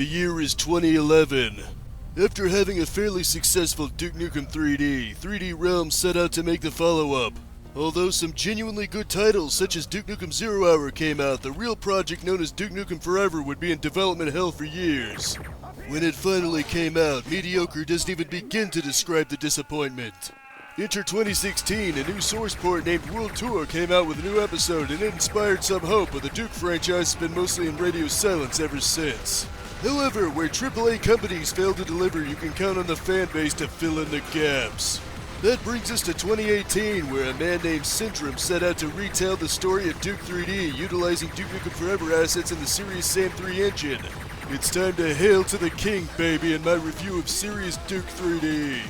The year is 2011. After having a fairly successful Duke Nukem 3D, 3D Realms set out to make the follow-up. Although some genuinely good titles such as Duke Nukem 0 Hour came out, the real project known as Duke Nukem Forever would be in development hell for years. When it finally came out, mediocre doesn't even begin to describe the disappointment. Enter 2016, a new source port named World Tour came out with a new episode, and it inspired some hope, but the Duke franchise has been mostly in radio silence ever since. However, where AAA companies fail to deliver, you can count on the fan base to fill in the gaps. That brings us to 2018, where a man named Syndrome set out to retell the story of Duke 3D, utilizing Duke Nukem Forever assets in the Serious Sam 3 engine. It's time to hail to the king, baby, in my review of Serious Duke 3D.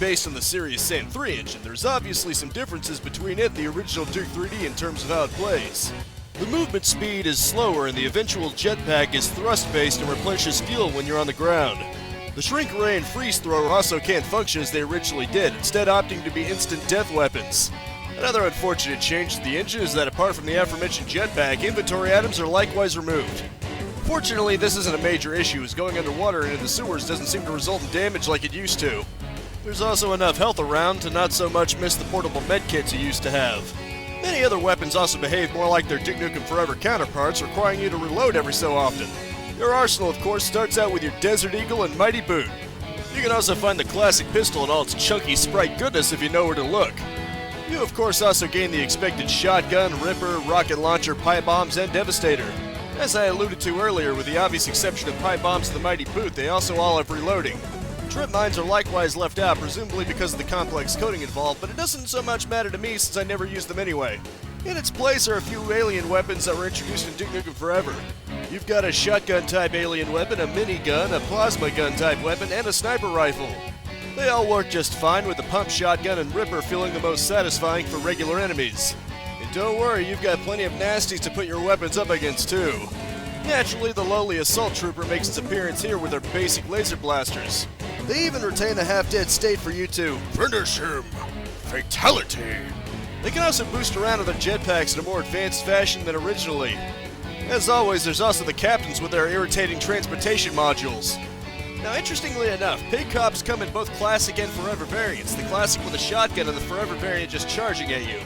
Based on the Serious Sam 3 engine, there's obviously some differences between it and the original Duke 3D in terms of how it plays. The movement speed is slower and the eventual jetpack is thrust-based and replenishes fuel when you're on the ground. The shrink ray and freeze thrower also can't function as they originally did, instead opting to be instant death weapons. Another unfortunate change to the engine is that apart from the aforementioned jetpack, inventory items are likewise removed. Fortunately, this isn't a major issue, as going underwater and into the sewers doesn't seem to result in damage like it used to. There's also enough health around to not so much miss the portable medkits you used to have. Many other weapons also behave more like their Duke Nukem Forever counterparts, requiring you to reload every so often. Your arsenal, of course, starts out with your Desert Eagle and Mighty Boot. You can also find the classic pistol in all its chunky sprite goodness if you know where to look. You, of course, also gain the expected shotgun, ripper, rocket launcher, pipe bombs, and devastator. As I alluded to earlier, with the obvious exception of pipe bombs and the Mighty Boot, they also all have reloading. Trip mines are likewise left out, presumably because of the complex coding involved, but it doesn't so much matter to me since I never use them anyway. In its place are a few alien weapons that were introduced in Duke Nukem Forever. You've got a shotgun-type alien weapon, a minigun, a plasma gun-type weapon, and a sniper rifle. They all work just fine, with the pump shotgun and ripper feeling the most satisfying for regular enemies. And don't worry, you've got plenty of nasties to put your weapons up against too. Naturally, the lowly assault trooper makes its appearance here with their basic laser blasters. They even retain a half-dead state for you to finish him. Fatality. They can also boost around in their jetpacks in a more advanced fashion than originally. As always, there's also the captains with their irritating transportation modules. Now, interestingly enough, Pig Cops come in both Classic and Forever variants, the Classic with a shotgun and the Forever variant just charging at you.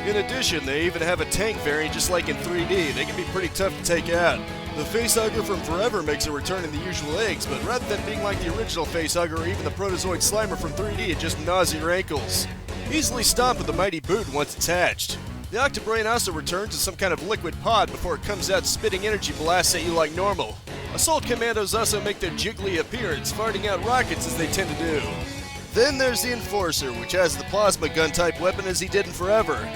In addition, they even have a tank variant just like in 3D. They can be pretty tough to take out. The Facehugger from Forever makes a return in the usual eggs, but rather than being like the original Facehugger or even the Protozoid Slimer from 3D, it just gnaws at your ankles. Easily stomped with the Mighty Boot once attached. The Octobrain also returns in some kind of liquid pod before it comes out spitting energy blasts at you like normal. Assault Commandos also make their jiggly appearance, farting out rockets as they tend to do. Then there's the Enforcer, which has the plasma gun type weapon as he did in Forever.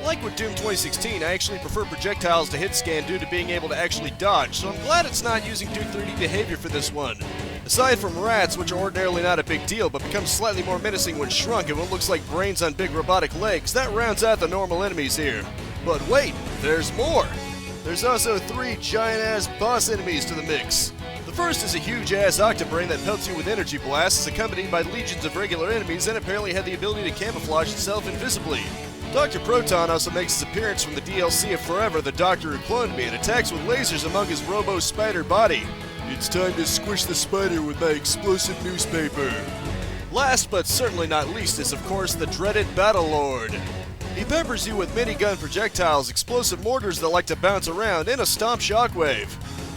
Like with Doom 2016, I actually prefer projectiles to hit scan due to being able to actually dodge, so I'm glad it's not using Duke 3D behavior for this one. Aside from rats, which are ordinarily not a big deal, but become slightly more menacing when shrunk and what looks like brains on big robotic legs, that rounds out the normal enemies here. But wait, there's more! There's also 3 giant-ass boss enemies to the mix. The first is a huge-ass Octobrain that pelts you with energy blasts, accompanied by legions of regular enemies, and apparently had the ability to camouflage itself invisibly. Dr.Proton also makes his appearance from the DLC of Forever, the Doctor Who Cloned Me, and attacks with lasers among his robo-spider body. It's time to squish the spider with my explosive newspaper. Last but certainly not least is of course the dreaded Battle Lord. He peppers you with minigun projectiles, explosive mortars that like to bounce around, and a stomp shockwave.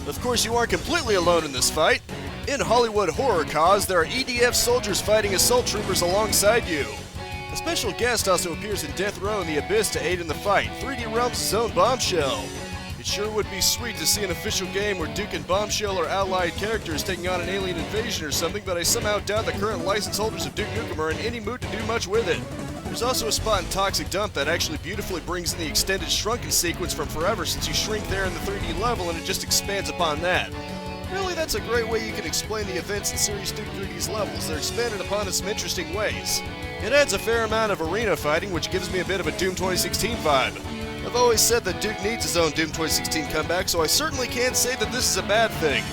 Of course you aren't completely alone in this fight. In Hollywood horror cause, there are EDF soldiers fighting assault troopers alongside you. A special guest also appears in Death Row in the Abyss to aid in the fight, 3D Realms' own Bombshell. It sure would be sweet to see an official game where Duke and Bombshell are allied characters taking on an alien invasion or something, but I somehow doubt the current license holders of Duke Nukem are in any mood to do much with it. There's also a spot in Toxic Dump that actually beautifully brings in the extended shrunken sequence from Forever, since you shrink there in the 3D level and it just expands upon that. Really, that's a great way you can explain the events in Serious Duke 3D's levels. They're expanded upon in some interesting ways. It adds a fair amount of arena fighting, which gives me a bit of a Doom 2016 vibe. I've always said that Duke needs his own Doom 2016 comeback, so I certainly can't say that this is a bad thing.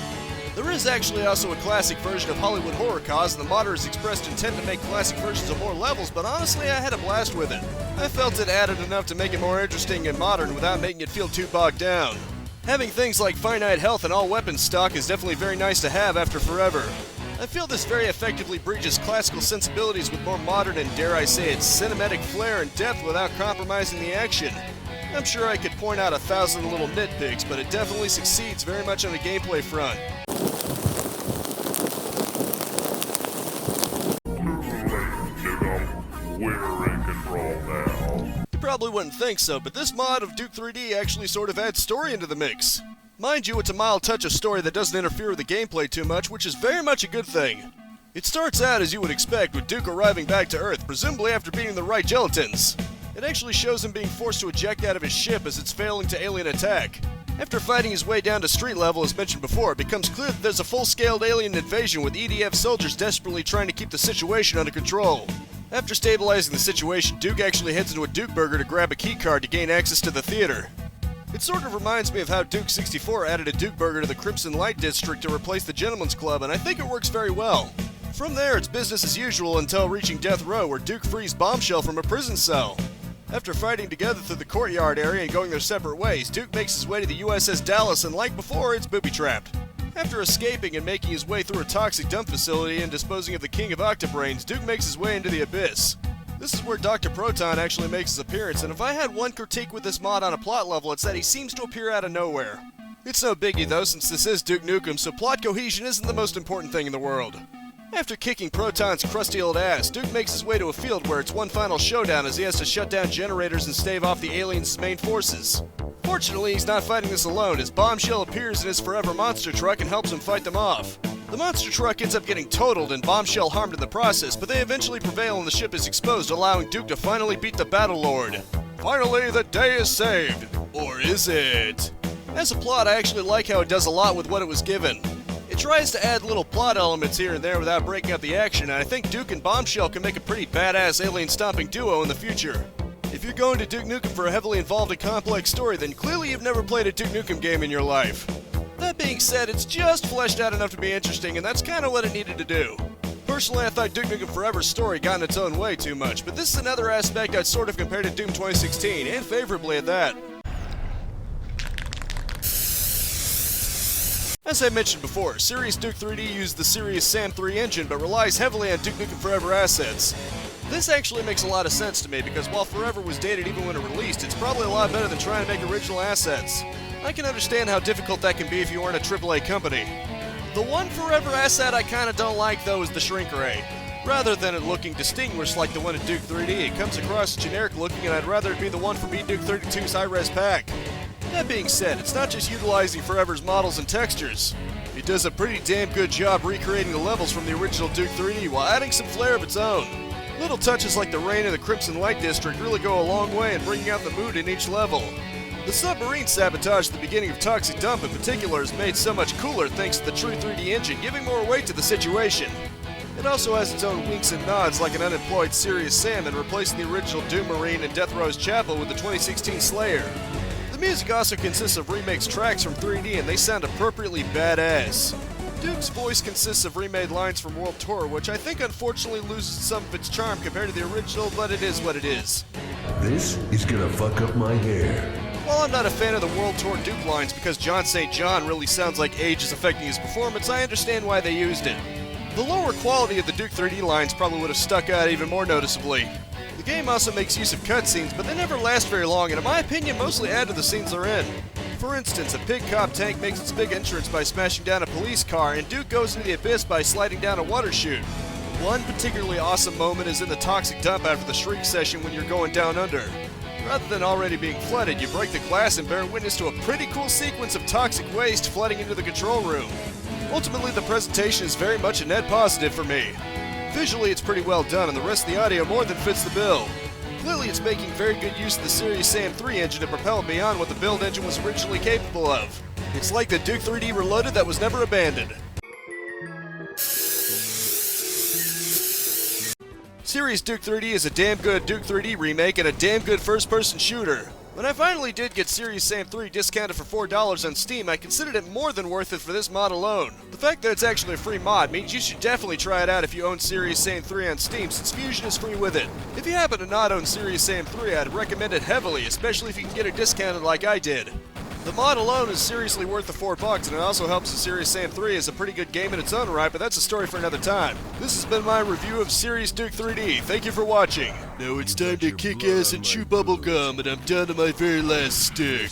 There is actually also a classic version of Hollywood Horror Cause, and the modder has expressed intent to make classic versions of more levels, but honestly I had a blast with it. I felt it added enough to make it more interesting and modern without making it feel too bogged down. Having things like finite health and all weapons stock is definitely very nice to have after forever. I feel this very effectively bridges classical sensibilities with more modern and, dare I say it, cinematic flair and depth without compromising the action. I'm sure I could point out 1,000 little nitpicks, but it definitely succeeds very much on the gameplay front. You probably wouldn't think so, but this mod of Duke 3D actually sort of adds story into the mix. Mind you, it's a mild touch of story that doesn't interfere with the gameplay too much, which is very much a good thing. It starts out as you would expect, with Duke arriving back to Earth, presumably after beating the right gelatins. It actually shows him being forced to eject out of his ship as it's failing to alien attack. After fighting his way down to street level as mentioned before, it becomes clear that there's a full-scaled alien invasion with EDF soldiers desperately trying to keep the situation under control. After stabilizing the situation, Duke actually heads into a Duke Burger to grab a keycard to gain access to the theater. It sort of reminds me of how Duke 64 added a Duke Burger to the Crimson Light District to replace the Gentleman's Club, and I think it works very well. From there, it's business as usual until reaching Death Row, where Duke frees Bombshell from a prison cell. After fighting together through the courtyard area and going their separate ways, Duke makes his way to the USS Dallas, and like before, it's booby-trapped. After escaping and making his way through a toxic dump facility and disposing of the King of Octobrains, Duke makes his way into the Abyss. This is where Dr.Proton actually makes his appearance, and if I had one critique with this mod on a plot level, it's that he seems to appear out of nowhere. It's no biggie though, since this is Duke Nukem, so plot cohesion isn't the most important thing in the world. After kicking Proton's crusty old ass, Duke makes his way to a field where it's one final showdown as he has to shut down generators and stave off the aliens' main forces. Fortunately, he's not fighting this alone, as Bombshell appears in his forever monster truck and helps him fight them off. The monster truck ends up getting totaled and Bombshell harmed in the process, but they eventually prevail and the ship is exposed, allowing Duke to finally beat the Battle Lord. Finally, the day is saved. Or is it? As a plot, I actually like how it does a lot with what it was given. It tries to add little plot elements here and there without breaking up the action, and I think Duke and Bombshell can make a pretty badass alien-stomping duo in the future. If you're going to Duke Nukem for a heavily involved and complex story, then clearly you've never played a Duke Nukem game in your life. That being said, it's just fleshed out enough to be interesting, and that's kind of what it needed to do. Personally, I thought Duke Nukem Forever's story got in its own way too much, but this is another aspect I'd sort of compare to Doom 2016, and favorably at that. As I mentioned before, Serious Duke 3D used the Serious Sam 3 engine, but relies heavily on Duke Nukem Forever assets. This actually makes a lot of sense to me, because while Forever was dated even when it released, it's probably a lot better than trying to make original assets. I can understand how difficult that can be if you aren't a AAA company. The one Forever asset I kinda don't like though is the shrink ray. Rather than it looking distinguished like the one in Duke 3D, it comes across generic looking, and I'd rather it be the one from Duke 32's high-res pack. That being said, it's not just utilizing Forever's models and textures. It does a pretty damn good job recreating the levels from the original Duke 3D while adding some flair of its own. Little touches like the rain in the Crimson Light District really go a long way in bringing out the mood in each level. The submarine sabotage at the beginning of Toxic Dump in particular is made so much cooler thanks to the true 3D engine giving more weight to the situation. It also has its own winks and nods like an unemployed Serious Sam in replacing the original Doom Marine and Death Row's Chapel with the 2016 Slayer. The music also consists of remixed tracks from 3D and they sound appropriately badass. Duke's voice consists of remade lines from World Tour, which I think unfortunately loses some of its charm compared to the original, but it is what it is. This is gonna fuck up my hair. While I'm not a fan of the World Tour Duke lines because John St. John really sounds like age is affecting his performance, I understand why they used it. The lower quality of the Duke 3D lines probably would have stuck out even more noticeably. The game also makes use of cutscenes, but they never last very long and in my opinion mostly add to the scenes they're in. For instance, a pig cop tank makes its big entrance by smashing down a police car, and Duke goes into the abyss by sliding down a water chute. One particularly awesome moment is in the Toxic Dump after the Shriek session when you're going down under. Rather than already being flooded, you break the glass and bear witness to a pretty cool sequence of toxic waste flooding into the control room. Ultimately, the presentation is very much a net positive for me. Visually, it's pretty well done, and the rest of the audio more than fits the bill. Clearly, it's making very good use of the Serious Sam 3 engine to propel it beyond what the build engine was originally capable of. It's like the Duke 3D Reloaded that was never abandoned. Serious Duke 3D is a damn good Duke 3D remake and a damn good first-person shooter. When I finally did get Serious Sam 3 discounted for $4 on Steam, I considered it more than worth it for this mod alone. The fact that it's actually a free mod means you should definitely try it out if you own Serious Sam 3 on Steam, since Fusion is free with it. If you happen to not own Serious Sam 3, I'd recommend it heavily, especially if you can get it discounted like I did. The mod alone is seriously worth the $4, and it also helps that Serious Sam 3 is a pretty good game in its own right, but that's a story for another time. This has been my review of Serious Duke 3D. Thank you for watching. Now it's time to kick ass and chew bubblegum, and I'm down to my very last stick.